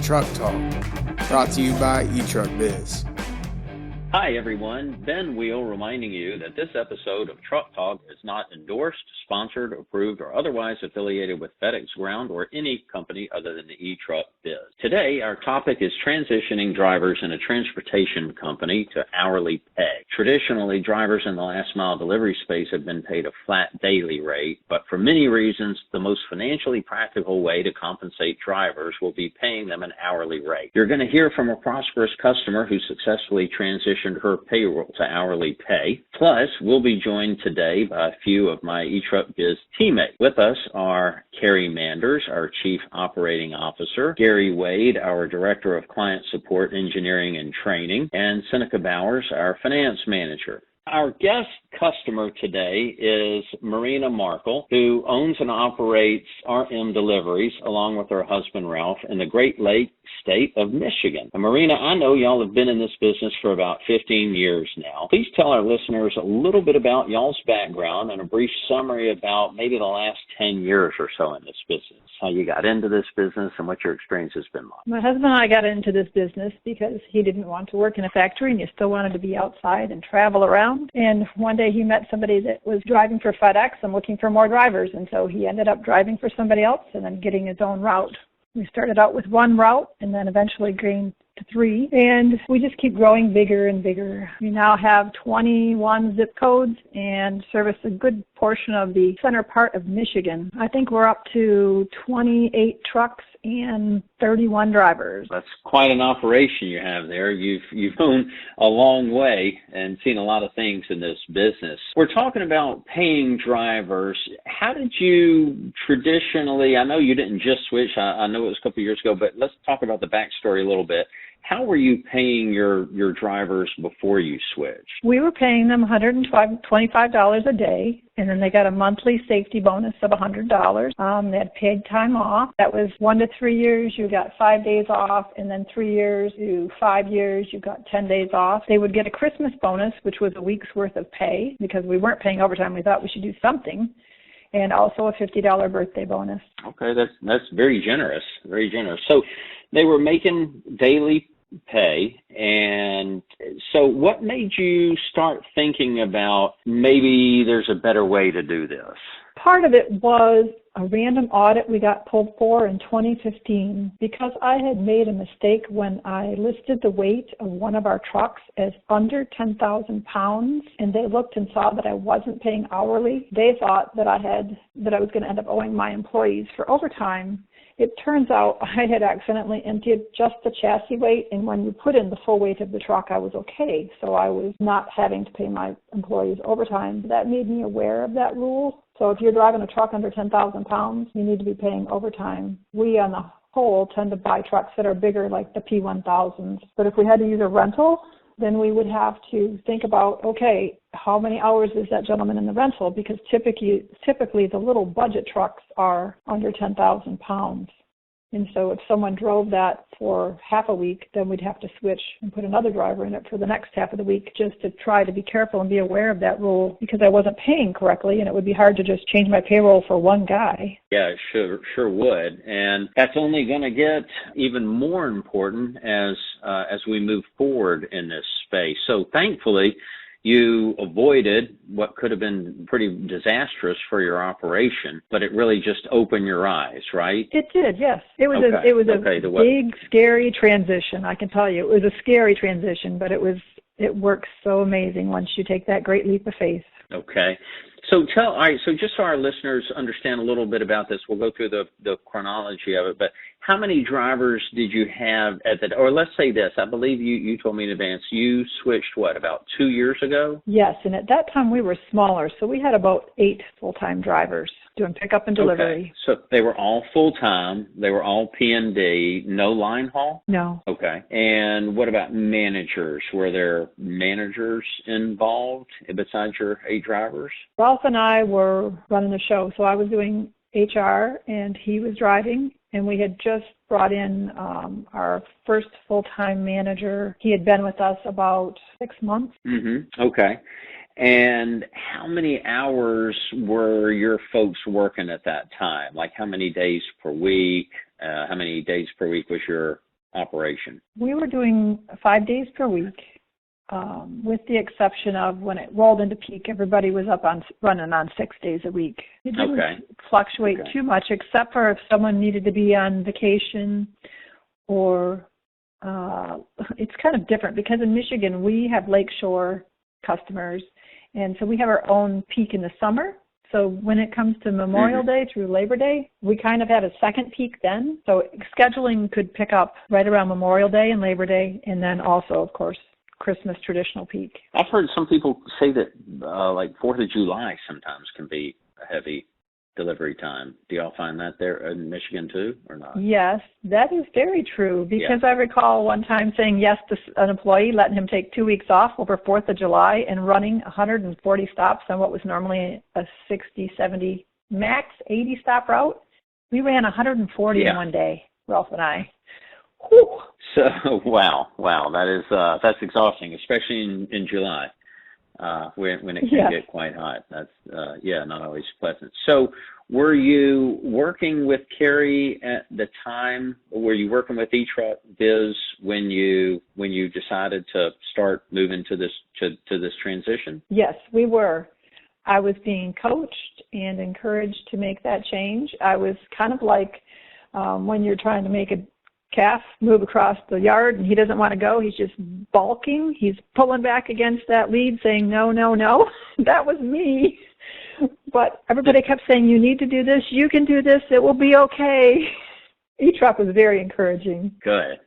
Truck Talk, brought to you by eTruckBiz. Hi, everyone. Ben Wheel reminding you that this episode of Truck Talk is not endorsed, sponsored, approved, or otherwise affiliated with FedEx Ground or any company other than the eTruckBiz. Today, our topic is transitioning drivers in a transportation company to hourly pay. Traditionally, drivers in the last mile delivery space have been paid a flat daily rate, but for many reasons, the most financially practical way to compensate drivers will be paying them an hourly rate. You're going to hear from a prosperous customer who successfully transitioned her payroll to hourly pay. Plus, we'll be joined today by a few of my eTruckBiz teammates. With us are Carrie Manders, our Chief Operating Officer, Gary Wade, our Director of Client Support, Engineering, and Training, and Seneca Bowers, our Finance Manager. Our guest customer today is Marina Markle, who owns and operates RM Deliveries along with her husband Ralph in the Great Lakes state of Michigan. And Marina, I know y'all have been in this business for about 15 years now. Please tell our listeners a little bit about y'all's background and a brief summary about maybe the last 10 years or so in this business, how you got into this business and what your experience has been like. My husband and I got into this business because he didn't want to work in a factory and he still wanted to be outside and travel around. And one day he met somebody that was driving for FedEx and looking for more drivers. And so he ended up driving for somebody else and then getting his own route. We started out with one route and then eventually grew to 3. And we just keep growing bigger and bigger. We now have 21 zip codes and service a good portion of the center part of Michigan. I think we're up to 28 trucks and 31 drivers. That's quite an operation you have there. You've grown a long way and seen a lot of things in this business. We're talking about paying drivers. How did you traditionally, I know you didn't just switch, I know it was a couple of years ago, but let's talk about the backstory a little bit. How were you paying your drivers before you switched? We were paying them $125 a day, and then they got a monthly safety bonus of $100. They had paid time off. That was 1 to 3 years, you got 5 days off, and then 3 years to 5 years, you got 10 days off. They would get a Christmas bonus, which was a week's worth of pay, because we weren't paying overtime. We thought we should do something. And also a $50 birthday bonus. Okay, that's very generous, very generous. So they were making daily pay, and so what made you start thinking about maybe there's a better way to do this? Part of it was a random audit we got pulled for in 2015 because I had made a mistake when I listed the weight of one of our trucks as under 10,000 pounds, and they looked and saw that I wasn't paying hourly. They thought that I was going to end up owing my employees for overtime. It turns out I had accidentally emptied just the chassis weight, and when you put in the full weight of the truck, I was okay. So I was not having to pay my employees overtime. That made me aware of that rule. So if you're driving a truck under 10,000 pounds, you need to be paying overtime. We, on the whole, tend to buy trucks that are bigger, like the P1000s. But if we had to use a rental, then we would have to think about, okay, how many hours is that gentleman in the rental? Because typically the little budget trucks are under 10,000 pounds. And so if someone drove that for half a week, then we'd have to switch and put another driver in it for the next half of the week just to try to be careful and be aware of that rule because I wasn't paying correctly, and it would be hard to just change my payroll for one guy. Yeah, it sure would. And that's only going to get even more important as we move forward in this space. So thankfully, you avoided what could have been pretty disastrous for your operation, but it really just opened your eyes, right? It did, yes. It was a big, scary transition. I can tell you, it was a scary transition, but it works so amazing once you take that great leap of faith. Okay. So just so our listeners understand a little bit about this, we'll go through the chronology of it, but how many drivers did you have or let's say this, I believe you told me in advance, you switched, about 2 years ago? Yes, and at that time we were smaller, so we had about 8 full-time drivers doing pickup and delivery. Okay, so they were all full-time, they were all P&D, no line haul? No. Okay, and what about managers? Were there managers involved besides your 8 drivers? Ralph and I were running the show, so I was doing HR and he was driving, and we had just brought in our first full-time manager. He had been with us about 6 months. Mm-hmm. Okay. And how many hours were your folks working at that time? Like how many days per week? How many days per week was your operation? We were doing 5 days per week, with the exception of when it rolled into peak, everybody was running on 6 days a week. It didn't fluctuate too much, except for if someone needed to be on vacation, or it's kind of different because in Michigan we have lakeshore customers, and so we have our own peak in the summer. So when it comes to Memorial Day through Labor Day, we kind of have a second peak then. So scheduling could pick up right around Memorial Day and Labor Day, and then also, of course, Christmas traditional peak. I've heard some people say that like 4th of July sometimes can be a heavy delivery time. Do y'all find that there in Michigan too, or not? Yes, that is very true, because I recall one time saying yes to an employee, letting him take 2 weeks off over 4th of July and running 140 stops on what was normally a 60, 70, max 80 stop route. We ran 140 in one day, Ralph and I. Whew. So, wow, that's exhausting, especially in July. When it can get quite hot. That's, not always pleasant. So were you working with Carrie at the time? Were you working with eTruck Biz when you decided to start moving to this transition? Yes, we were. I was being coached and encouraged to make that change. I was kind of like when you're trying to make a calf move across the yard and he doesn't want to go, he's just balking, he's pulling back against that lead saying no, no, no. That was me. But everybody kept saying, you need to do this, you can do this, it will be okay. eTruck was very encouraging. Good.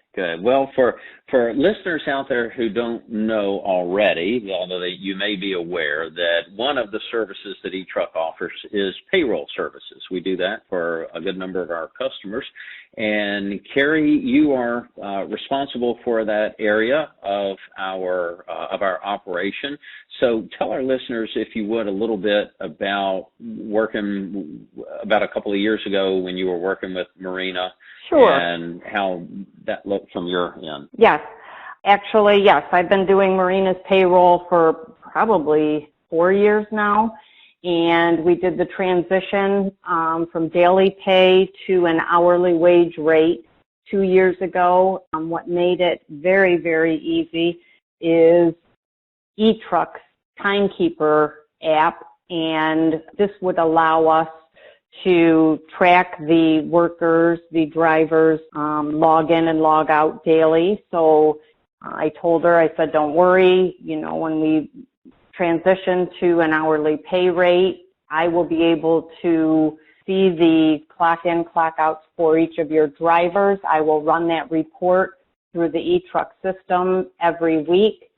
Well, for listeners out there who don't know already, although you may be aware that one of the services that eTruck offers is payroll services. We do that for a good number of our customers. And Carrie, you are responsible for that area of our operation. So tell our listeners, if you would, a little bit about a couple of years ago when you were working with Marina. Sure. And how that looked from your end. Yes. Actually, yes. I've been doing Marina's payroll for probably 4 years now. And we did the transition from daily pay to an hourly wage rate 2 years ago. What made it very, very easy is eTruck's Timekeeper app. And this would allow us to track the workers, the drivers, log in and log out daily. So I told her, I said, don't worry, when we transition to an hourly pay rate, I will be able to see the clock in, clock outs for each of your drivers. I will run that report through the eTruck system every week,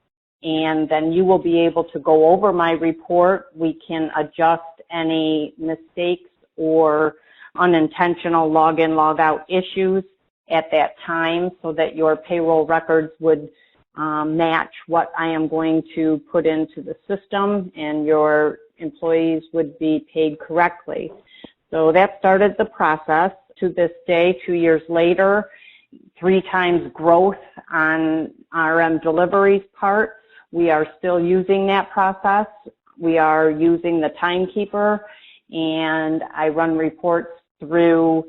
and then you will be able to go over my report. We can adjust any mistakes or unintentional log-in, log-out issues at that time so that your payroll records would match what I am going to put into the system and your employees would be paid correctly. So that started the process. To this day, 2 years later, 3 times growth on RM Delivery's part. We are still using that process. We are using the Timekeeper, and I run reports through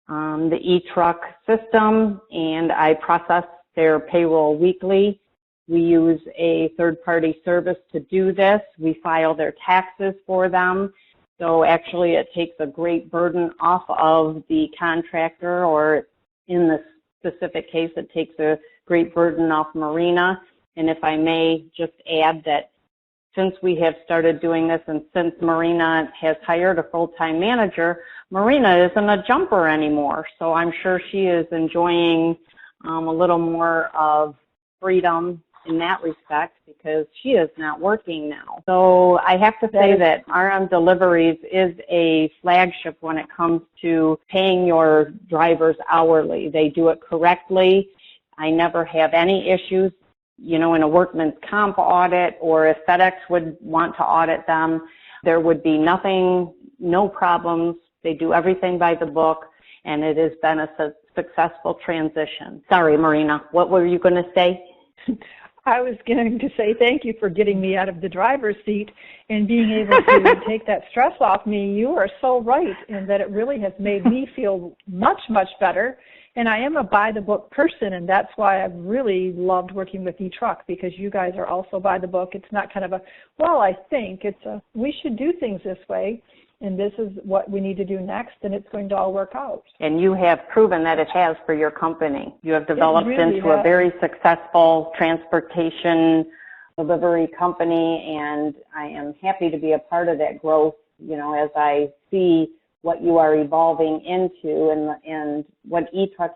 the eTruck system, and I process their payroll weekly. We use a third-party service to do this. We file their taxes for them. So actually it takes a great burden off of the contractor, or in this specific case, it takes a great burden off Marina. And if I may just add that since we have started doing this and since Marina has hired a full-time manager, Marina isn't a jumper anymore. So I'm sure she is enjoying a little more of freedom in that respect because she is not working now. So I have to say that RM Deliveries is a flagship when it comes to paying your drivers hourly. They do it correctly. I never have any issues. In a workman's comp audit, or if FedEx would want to audit them, there would be no problems. They do everything by the book, and it has been a successful transition. Sorry, Marina, what were you going to say? I was going to say thank you for getting me out of the driver's seat and being able to take that stress off me. You are so right in that it really has made me feel much, much better And I am a by-the-book person, and that's why I've really loved working with eTruck, because you guys are also by the book. It's not kind of a, well, I think. It's a, we should do things this way, and this is what we need to do next, and it's going to all work out. And you have proven that it has for your company. You have developed really into a very successful transportation delivery company, and I am happy to be a part of that growth, you know, as I see what you are evolving into, and what eTruck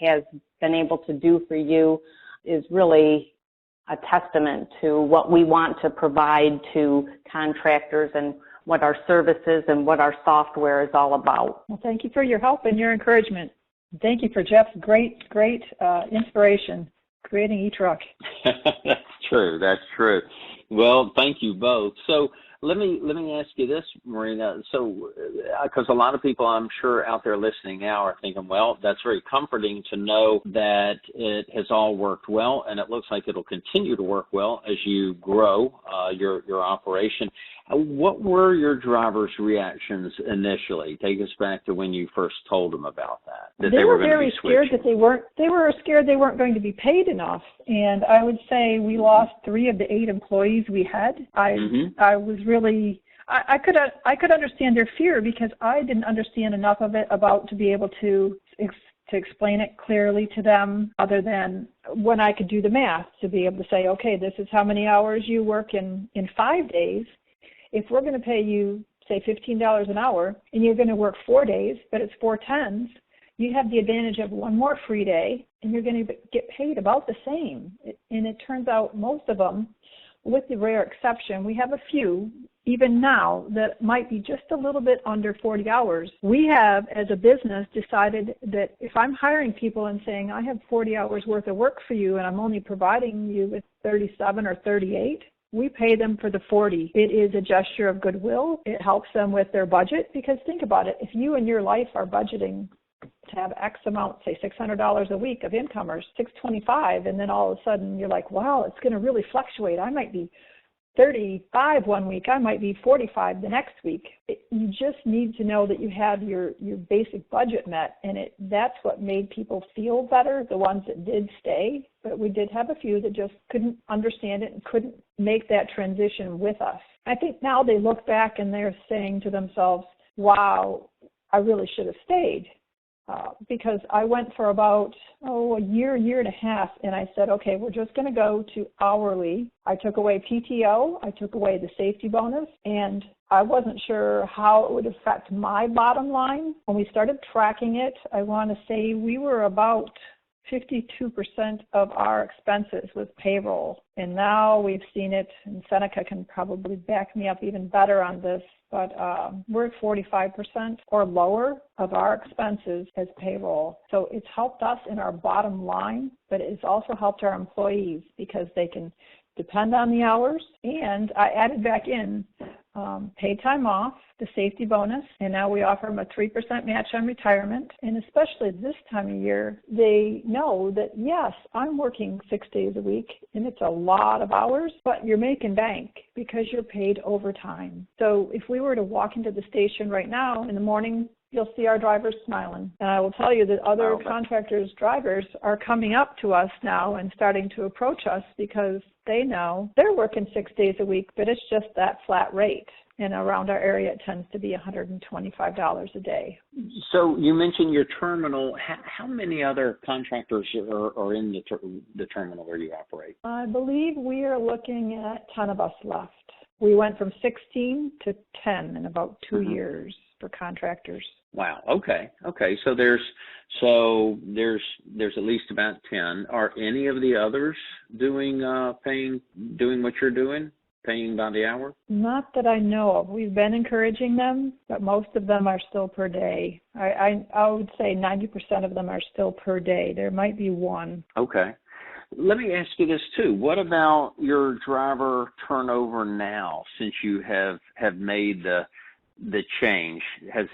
has been able to do for you is really a testament to what we want to provide to contractors and what our services and what our software is all about. Well, thank you for your help and your encouragement. Thank you for Jeff's great inspiration, creating eTruck. That's true. That's true. Well, thank you both. So let me ask you this, Marina. So, because a lot of people, I'm sure, out there listening now are thinking, well, that's very comforting to know that it has all worked well, and it looks like it'll continue to work well as you grow your operation. What were your drivers' reactions initially? Take us back to when you first told them about that they were going to be switching. They were scared they weren't going to be paid enough. And I would say we lost 3 of the 8 employees we had. I was really, I could understand their fear, because I didn't understand enough of it to be able to explain it clearly to them, other than when I could do the math, to be able to say, okay, this is how many hours you work in 5 days. If we're going to pay you, say, $15 an hour, and you're going to work 4 days, but it's 4 10s, you have the advantage of 1 more free day, and you're going to get paid about the same. And it turns out most of them, with the rare exception, we have a few, even now, that might be just a little bit under 40 hours. We have, as a business, decided that if I'm hiring people and saying, I have 40 hours worth of work for you, and I'm only providing you with 37 or 38, we pay them for the 40. It is a gesture of goodwill. It helps them with their budget, because think about it. If you in your life are budgeting to have X amount, say $600 a week of income, or $625, and then all of a sudden you're like, wow, it's going to really fluctuate. I might be 35 one week, I might be 45 the next week. You just need to know that you have your basic budget met, and that's what made people feel better, the ones that did stay. But we did have a few that just couldn't understand it and couldn't make that transition with us. I think now they look back and they're saying to themselves, wow, I really should have stayed. Because I went for about, a year and a half, and I said, okay, we're just going to go to hourly. I took away PTO, I took away the safety bonus, and I wasn't sure how it would affect my bottom line. When we started tracking it, I want to say we were about 52% of our expenses was payroll. And now we've seen it, and Seneca can probably back me up even better on this, but we're at 45% or lower of our expenses as payroll. So it's helped us in our bottom line, but it's also helped our employees, because they can depend on the hours. And I added back in paid time off, the safety bonus, and now we offer them a 3% match on retirement. And especially this time of year, they know that, yes, I'm working 6 days a week, and it's a lot of hours, but you're making bank because you're paid overtime. So if we were to walk into the station right now in the morning, you'll see our drivers smiling. And I will tell you that other contractors' drivers are coming up to us now and starting to approach us, because they know they're working 6 days a week, but it's just that flat rate. And around our area, it tends to be $125 a day. So you mentioned your terminal. How many other contractors are in the terminal where you operate? I believe we are looking at 10 of us left. We went from 16 to 10 in about 2 years for contractors. Wow. Okay. So there's at least about 10. Are any of the others doing what you're doing, paying by the hour? Not that I know of. We've been encouraging them, but most of them are still per day. I would say 90% of them are still per day. There might be one. Okay. Let me ask you this too. What about your driver turnover now, since you have made the change? Has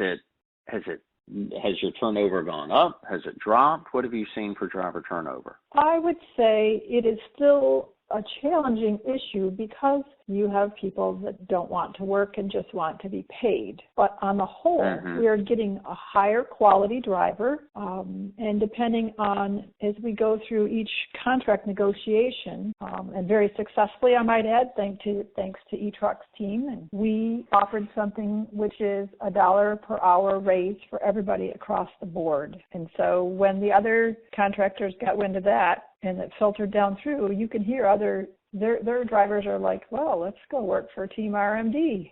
your turnover gone up? Has it dropped? What have you seen for driver turnover? I would say it is still a challenging issue, because you have people that don't want to work and just want to be paid. But on the whole, we are getting a higher quality driver, and depending on, as we go through each contract negotiation, and very successfully, I might add, thanks to eTruck's team, and we offered something which is $1 per hour raise for everybody across the board. And so when the other contractors got wind of that and it filtered down through, you can hear their drivers are like, well, let's go work for Team RMD.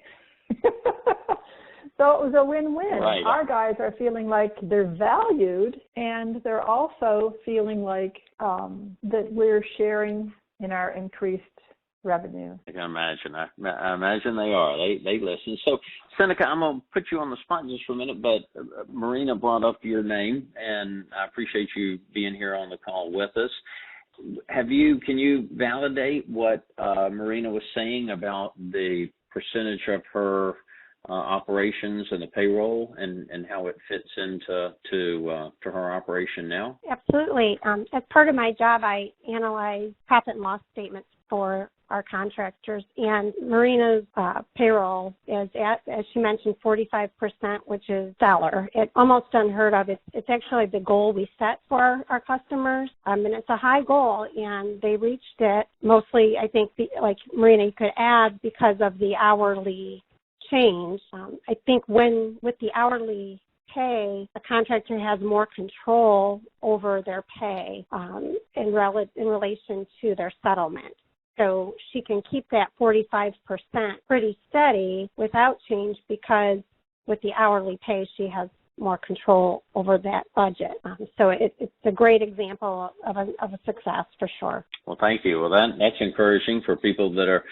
So it was a win-win. Right. Our guys are feeling like they're valued, and they're also feeling like that we're sharing in our increased revenue. I can imagine. I imagine they are. They listen. So, Seneca, I'm going to put you on the spot just for a minute, but Marina brought up your name, and I appreciate you being here on the call with us. Can you validate what Marina was saying about the percentage of her operations and the payroll and how it fits into to her operation now? Absolutely. As part of my job, I analyze profit and loss statements for our contractors, and Marina's payroll is at, as she mentioned, 45%, which is stellar. It's almost unheard of. It's actually the goal we set for our customers, and it's a high goal, and they reached it mostly, I think, like Marina, you could add, because of the hourly change. I think with the hourly pay, the contractor has more control over their pay in relation to their settlement. So she can keep that 45% pretty steady without change, because with the hourly pay, she has more control over that budget. So it's a great example of a success for sure. Well, thank you. Well, that's encouraging for people that are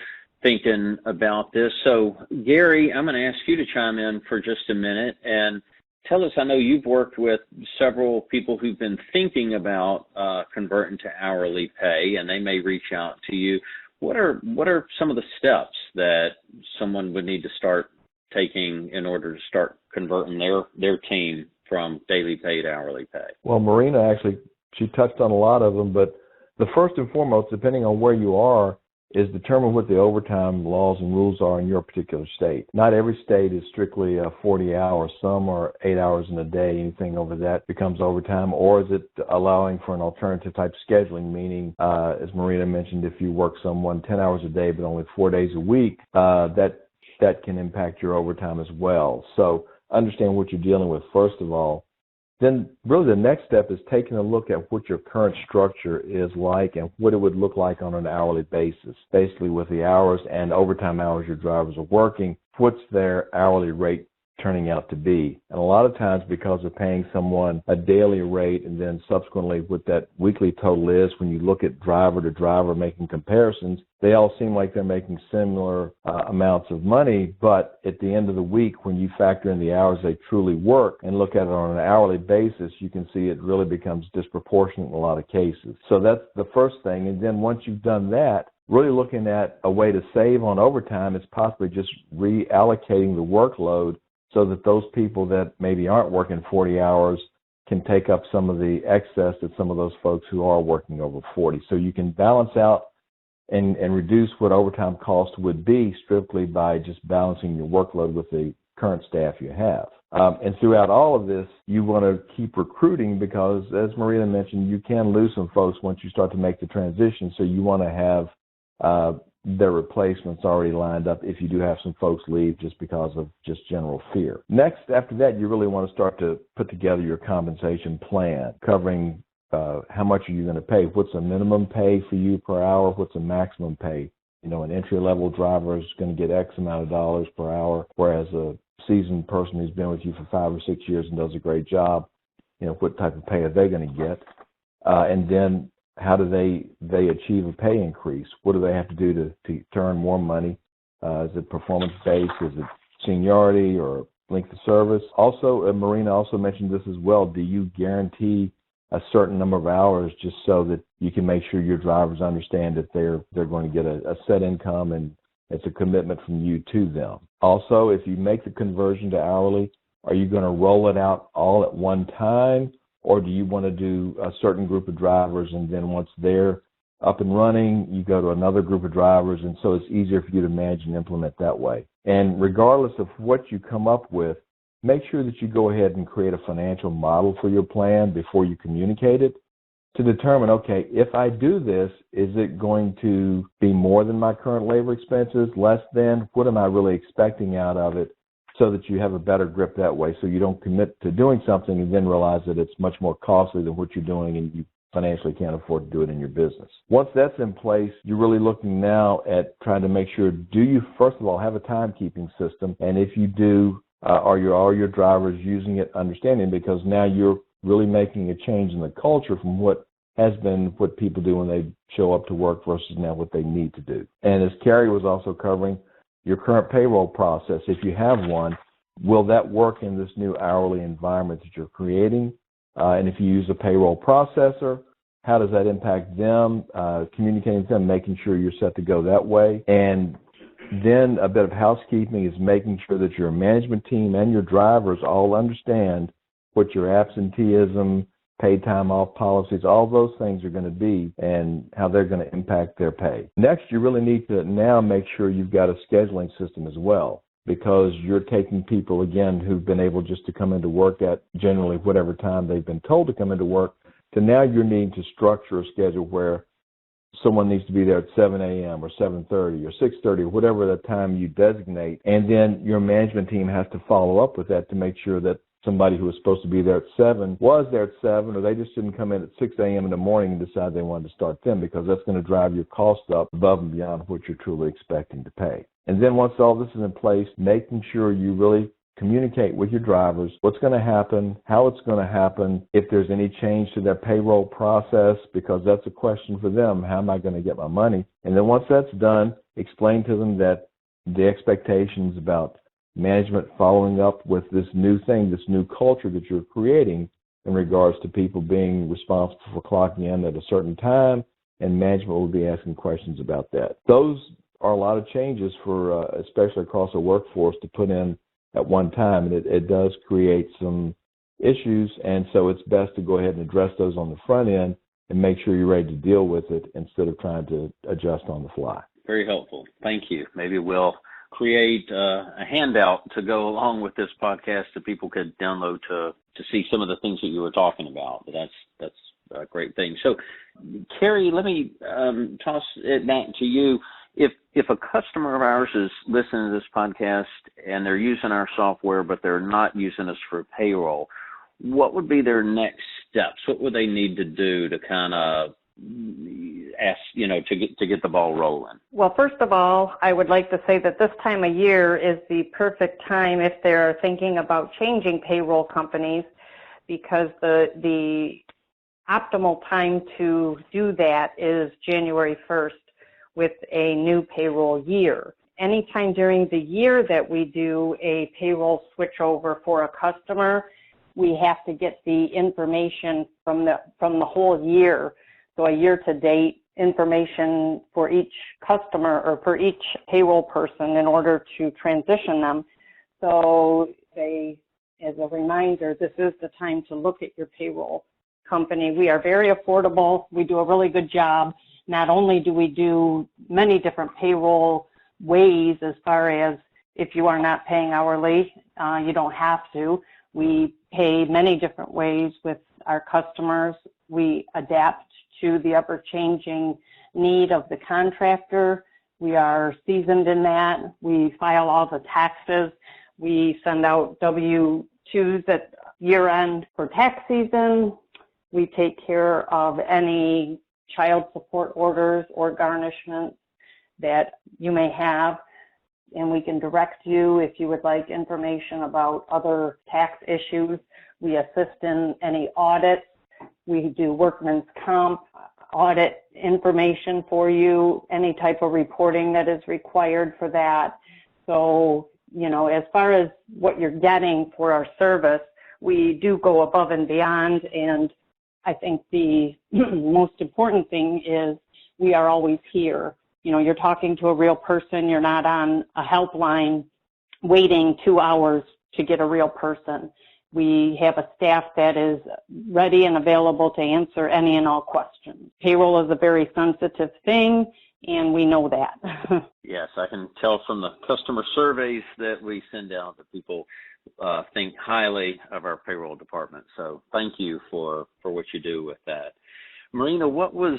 thinking about this. So, Gary, I'm going to ask you to chime in for just a minute and tell us, I know you've worked with several people who've been thinking about converting to hourly pay, and they may reach out to you. What are some of the steps that someone would need to start taking in order to start converting their team from daily pay to hourly pay? Well, Marina, actually, she touched on a lot of them, but the first and foremost, depending on where you are, is determine what the overtime laws and rules are in your particular state. Not every state is strictly 40 hours. Some are 8 hours in a day. Anything over that becomes overtime. Or is it allowing for an alternative type scheduling, meaning, as Marina mentioned, if you work someone 10 hours a day but only 4 days a week, that can impact your overtime as well. So understand what you're dealing with, first of all. Then really the next step is taking a look at what your current structure is like and what it would look like on an hourly basis. Basically, with the hours and overtime hours your drivers are working, what's their hourly rate turning out to be? And a lot of times, because of paying someone a daily rate and then subsequently what that weekly total is, when you look at driver to driver making comparisons, they all seem like they're making similar amounts of money, but at the end of the week, when you factor in the hours they truly work and look at it on an hourly basis, you can see it really becomes disproportionate in a lot of cases. So that's the first thing. And then once you've done that, really looking at a way to save on overtime is possibly just reallocating the workload so that those people that maybe aren't working 40 hours can take up some of the excess that some of those folks who are working over 40. So you can balance out and reduce what overtime cost would be strictly by just balancing your workload with the current staff you have. And throughout all of this, you want to keep recruiting because, as Marina mentioned, you can lose some folks once you start to make the transition. So you want to have their replacements already lined up if you do have some folks leave just because of just general fear. Next, after that, you really want to start to put together your compensation plan, covering how much are you going to pay? What's a minimum pay for you per hour? What's a maximum pay? You know, an entry-level driver is going to get X amount of dollars per hour, whereas a seasoned person who's been with you for 5 or 6 years and does a great job, you know, what type of pay are they going to get? And then how do they achieve a pay increase? What do they have to do to earn more money? Is it performance-based? Is it seniority or length of service? Also, Marina also mentioned this as well. Do you guarantee a certain number of hours just so that you can make sure your drivers understand that they're going to get a set income and it's a commitment from you to them? Also, if you make the conversion to hourly, are you going to roll it out all at one time? Or do you want to do a certain group of drivers and then once they're up and running, you go to another group of drivers, and so it's easier for you to manage and implement that way. And regardless of what you come up with, make sure that you go ahead and create a financial model for your plan before you communicate it to determine, okay, if I do this, is it going to be more than my current labor expenses, less than? What am I really expecting out of it, so that you have a better grip that way, so you don't commit to doing something and then realize that it's much more costly than what you're doing and you financially can't afford to do it in your business. Once that's in place, you're really looking now at trying to make sure, do you, first of all, have a timekeeping system? And if you do, are your drivers using it, understanding? Because now you're really making a change in the culture from what has been what people do when they show up to work versus now what they need to do. And as Carrie was also covering, your current payroll process, if you have one, will that work in this new hourly environment that you're creating? And if you use a payroll processor, how does that impact them? Communicating with them, making sure you're set to go that way. And then a bit of housekeeping is making sure that your management team and your drivers all understand what your absenteeism, paid time off policies, all those things are going to be and how they're going to impact their pay. Next, you really need to now make sure you've got a scheduling system as well, because you're taking people, again, who've been able just to come into work at generally whatever time they've been told to come into work, to now you're needing to structure a schedule where someone needs to be there at 7 a.m. or 7:30 or 6:30 or whatever the time you designate. And then your management team has to follow up with that to make sure that somebody who was supposed to be there at 7 was there at 7, or they just didn't come in at 6 a.m. in the morning and decide they wanted to start them, because that's going to drive your costs up above and beyond what you're truly expecting to pay. And then once all this is in place, making sure you really communicate with your drivers what's going to happen, how it's going to happen, if there's any change to their payroll process, because that's a question for them. How am I going to get my money? And then once that's done, explain to them that the expectations about management following up with this new thing, this new culture that you're creating in regards to people being responsible for clocking in at a certain time, and management will be asking questions about that. Those are a lot of changes for, especially across a workforce, to put in at one time, and it does create some issues, and so it's best to go ahead and address those on the front end and make sure you're ready to deal with it instead of trying to adjust on the fly. Very helpful. Thank you. Maybe we'll create a handout to go along with this podcast that people could download to see some of the things that you were talking about. But that's a great thing. So, Carrie, let me toss it back to you. If a customer of ours is listening to this podcast and they're using our software, but they're not using us for payroll, what would be their next steps? What would they need to do to kind of ask, to get the ball rolling? Well, first of all, I would like to say that this time of year is the perfect time if they're thinking about changing payroll companies, because the optimal time to do that is January 1st with a new payroll year. Anytime during the year that we do a payroll switchover for a customer, we have to get the information from the whole year. So a year-to-date information for each customer or for each payroll person in order to transition them. So as a reminder, this is the time to look at your payroll company. We are very affordable. We do a really good job. Not only do we do many different payroll ways, as far as if you are not paying hourly, you don't have to. We pay many different ways with our customers. We adapt to the ever-changing need of the contractor. We are seasoned in that. We file all the taxes. We send out W-2s at year-end for tax season. We take care of any child support orders or garnishments that you may have, and we can direct you if you would like information about other tax issues. We assist in any audits. We do workman's comp audit information for you, any type of reporting that is required for that. So, as far as what you're getting for our service, we do go above and beyond, and I think the most important thing is we are always here. You're talking to a real person. You're not on a helpline waiting 2 hours to get a real person. We have a staff that is ready and available to answer any and all questions. Payroll is a very sensitive thing, and we know that. Yes, I can tell from the customer surveys that we send out that people think highly of our payroll department. So thank you for what you do with that. Marina, what was,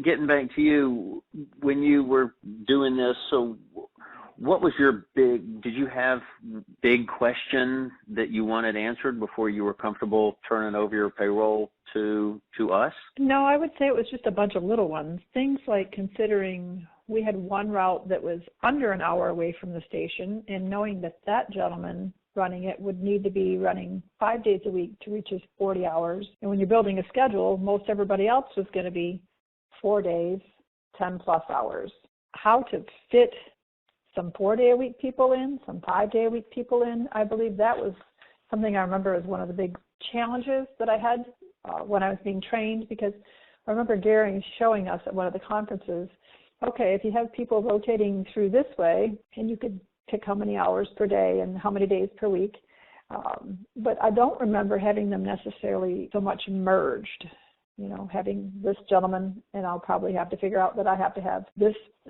getting back to you, when you were doing this, so what was your did you have big question that you wanted answered before you were comfortable turning over your payroll to us? No, I would say it was just a bunch of little ones. Things like considering we had one route that was under an hour away from the station, and knowing that that gentleman running it would need to be running 5 days a week to reach his 40 hours. And when you're building a schedule, most everybody else was going to be 4 days, 10 plus hours. How to fit some 4-day-a-week people in, some 5-day-a-week people in, I believe that was something I remember as one of the big challenges that I had when I was being trained, because I remember Gary showing us at one of the conferences, okay, if you have people rotating through this way, and you could pick how many hours per day and how many days per week, but I don't remember having them necessarily so much merged. You know, having this gentleman, and I'll probably have to figure out that I have to have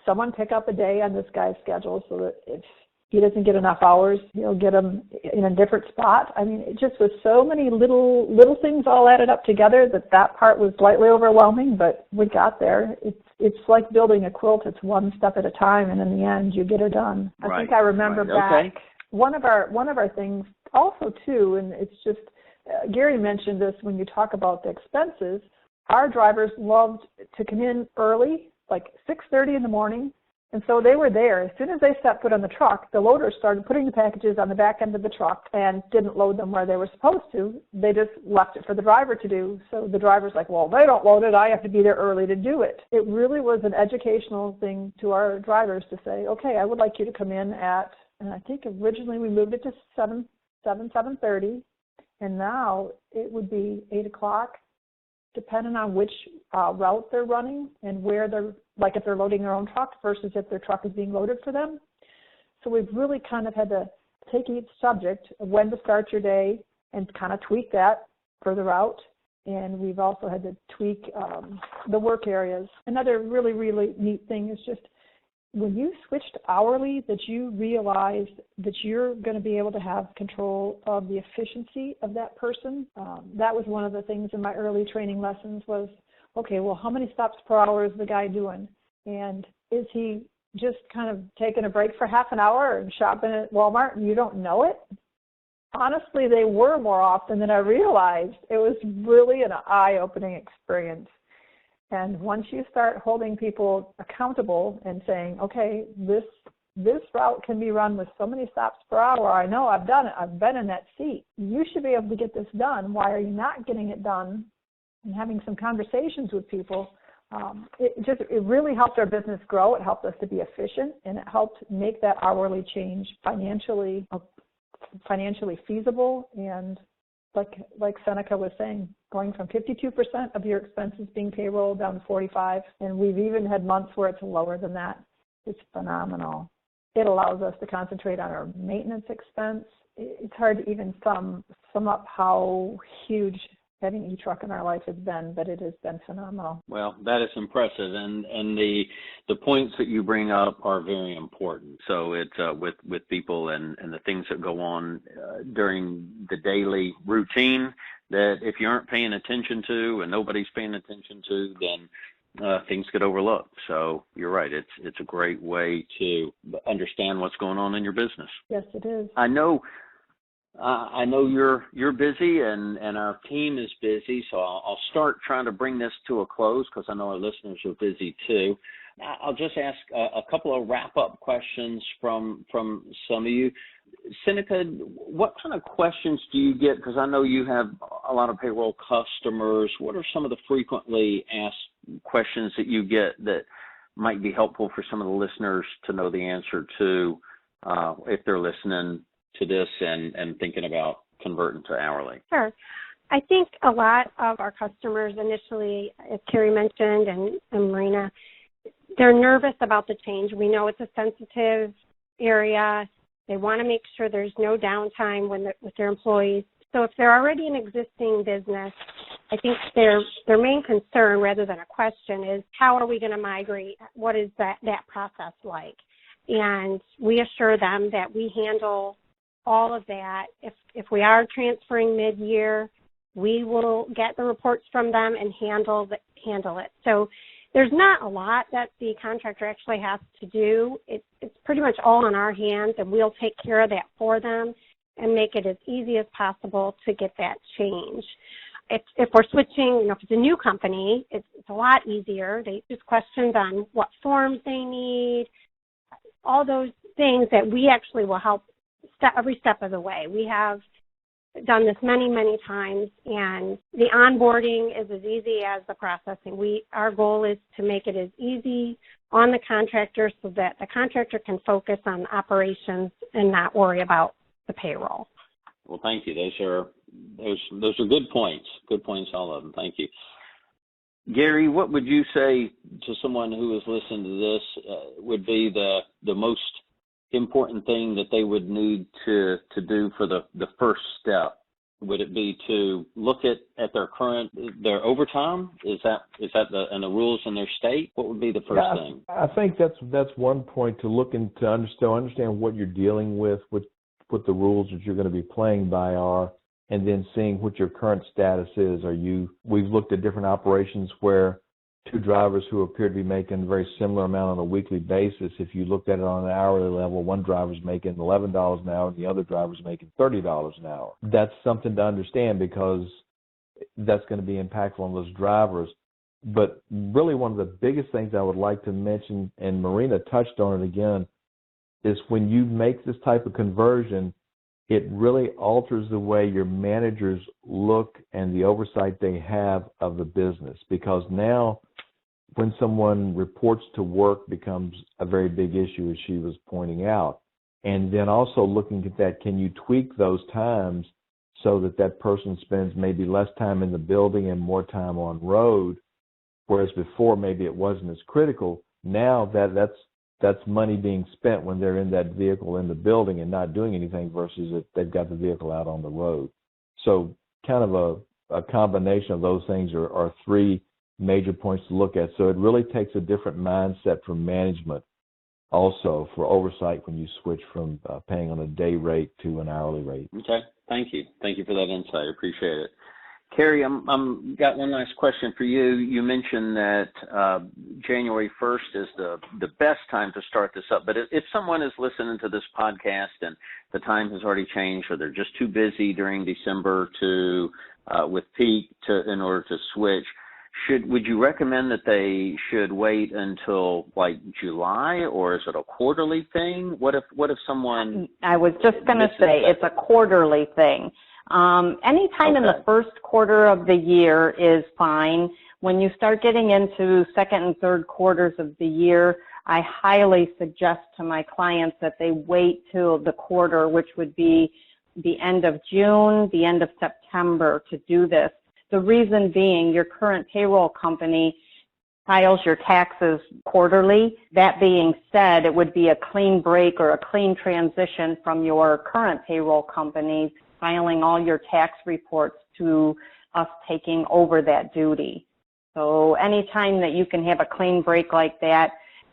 someone pick up a day on this guy's schedule so that if he doesn't get enough hours, he'll get them in a different spot. I mean, it just was so many little things all added up together that part was slightly overwhelming, but we got there. It's like building a quilt. It's one step at a time, and in the end, you get it done. Right. I think I remember back. Okay. One of our things also too, and it's just Gary mentioned this when you talk about the expenses. Our drivers loved to come in early, like 6:30 in the morning, and so they were there. As soon as they stepped foot on the truck, the loaders started putting the packages on the back end of the truck and didn't load them where they were supposed to. They just left it for the driver to do. So the driver's like, well, they don't load it. I have to be there early to do it. It really was an educational thing to our drivers to say, okay, I would like you to come in at, and I think originally we moved it to 7:30, and now it would be 8 o'clock. Depending on which route they're running and where they're, like if they're loading their own truck versus if their truck is being loaded for them. So we've really kind of had to take each subject of when to start your day and kind of tweak that for the route. And we've also had to tweak the work areas. Another really, really neat thing is just when you switched hourly, that you realize that you're going to be able to have control of the efficiency of that person. That was one of the things in my early training lessons was, okay, well, how many stops per hour is the guy doing? And is he just kind of taking a break for half an hour and shopping at Walmart and you don't know it? Honestly, they were more often than I realized. It was really an eye-opening experience. And once you start holding people accountable and saying, okay, this route can be run with so many stops per hour. I know I've done it. I've been in that seat. You should be able to get this done. Why are you not getting it done? And having some conversations with people, it really helped our business grow. It helped us to be efficient, and it helped make that hourly change financially feasible. And like Seneca was saying, going from 52% of your expenses being payroll down to 45%, and we've even had months where it's lower than that. It's phenomenal. It allows us to concentrate on our maintenance expense. It's hard to even sum up how huge having e-truck in our life has been, but it has been phenomenal. Well, that is impressive, and the points that you bring up are very important. So it's with people and the things that go on during the daily routine that if you aren't paying attention to and nobody's paying attention to, then things get overlooked. So you're right. It's a great way to understand what's going on in your business. Yes, it is. I know you're busy and our team is busy, so I'll start trying to bring this to a close because I know our listeners are busy too. I'll just ask a couple of wrap-up questions from some of you. Seneca, what kind of questions do you get? Because I know you have a lot of payroll customers. What are some of the frequently asked questions that you get that might be helpful for some of the listeners to know the answer to if they're listening to this and thinking about converting to hourly? Sure. I think a lot of our customers initially, as Carrie mentioned and Marina, they're nervous about the change. We know it's a sensitive area. They want to make sure there's no downtime with their employees. So if they're already an existing business, I think their main concern, rather than a question, is how are we going to migrate? What is that process like? And we assure them that we handle all of that. If we are transferring mid-year, we will get the reports from them and handle it. So there's not a lot that the contractor actually has to do. It's pretty much all in our hands, and we'll take care of that for them and make it as easy as possible to get that change. If we're switching, if it's a new company, it's a lot easier. They just questions on what forms they need, all those things that we actually will help every step of the way. We have done this many, many times, and the onboarding is as easy as the processing. Our goal is to make it as easy on the contractor so that the contractor can focus on operations and not worry about the payroll. Well, thank you. Those are good points. Good points, all of them. Thank you. Gary, what would you say to someone who is listening to this would be the most important thing that they would need to do for the first step? Would it be to look at their overtime? Is that and the rules in their state? What would be the first thing? I think that's one point to look into, understand what you're dealing with, what the rules that you're going to be playing by are, and then seeing what your current status is. We've looked at different operations where two drivers who appear to be making a very similar amount on a weekly basis. If you looked at it on an hourly level, one driver's making $11 an hour and the other driver's making $30 an hour. That's something to understand because that's going to be impactful on those drivers. But really one of the biggest things I would like to mention, and Marina touched on it again, is when you make this type of conversion, it really alters the way your managers look and the oversight they have of the business, because now when someone reports to work becomes a very big issue, as she was pointing out. And then also looking at that, can you tweak those times so that person spends maybe less time in the building and more time on road, whereas before maybe it wasn't as critical. Now that's money being spent when they're in that vehicle in the building and not doing anything versus if they've got the vehicle out on the road. So kind of a combination of those things are three major points to look at. So it really takes a different mindset from management also for oversight when you switch from paying on a day rate to an hourly rate. Okay. Thank you. Thank you for that insight. I appreciate it. Carrie, I'm got one last question for you. You mentioned that January 1st is the best time to start this up. But if someone is listening to this podcast and the time has already changed, or they're just too busy during December with peak in order to switch, would you recommend that they should wait until like July, or is it a quarterly thing? What if someone? I was just going to say it's a quarterly thing. Anytime in the first quarter of the year is fine. When you start getting into second and third quarters of the year, I highly suggest to my clients that they wait till the quarter, which would be the end of June, the end of September, to do this. The reason being, your current payroll company files your taxes quarterly. That being said, it would be a clean break or a clean transition from your current payroll company filing all your tax reports to us taking over that duty. So anytime that you can have a clean break like that,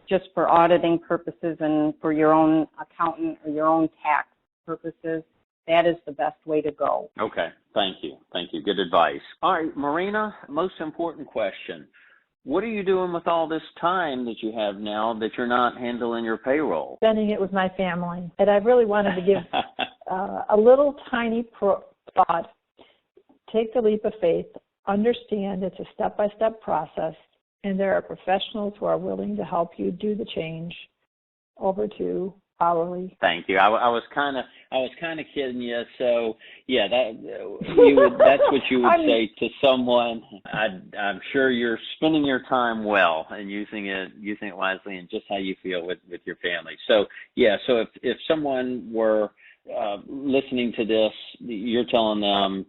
just for auditing purposes and for your own accountant or your own tax purposes, that is the best way to go. Okay. Thank you. Thank you. Good advice. All right, Marina, most important question. What are you doing with all this time that you have now that you're not handling your payroll? Spending it with my family. And I really wanted to give a little tiny thought. Take the leap of faith. Understand it's a step-by-step process, and there are professionals who are willing to help you do the change over to hourly. Thank you. I was kind of kidding you. So yeah, that's what you would say to someone. I'm sure you're spending your time well and using it wisely and just how you feel with your family. So yeah. So if someone were listening to this, you're telling them,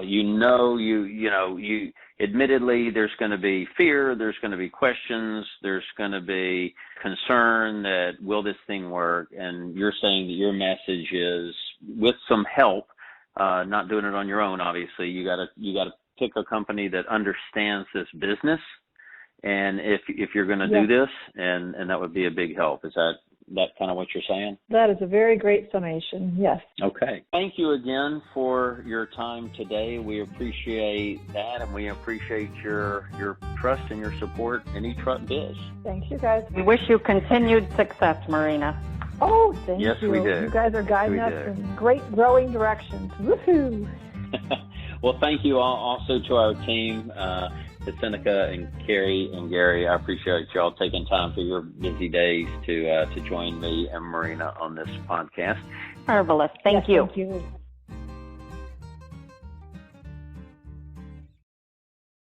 you admittedly, there's going to be fear, there's going to be questions, there's going to be concern that will this thing work? And you're saying that your message is, with some help, not doing it on your own. Obviously, you gotta pick a company that understands this business, and if you're going to do this, and that would be a big help. Is that kind of what you're saying? That is a very great summation. Yes. Okay. Thank you again for your time today. We appreciate that, and we appreciate your trust and your support in eTruck Biz. Thank you, guys. We wish you continued success, Marina. Oh, thank you. Yes, we do. You guys are guiding us in great growing directions. Woohoo! Well, thank you also to our team, to Seneca and Carrie and Gary. I appreciate y'all taking time for your busy days to join me and Marina on this podcast. Marvelous. Thank you. Thank you.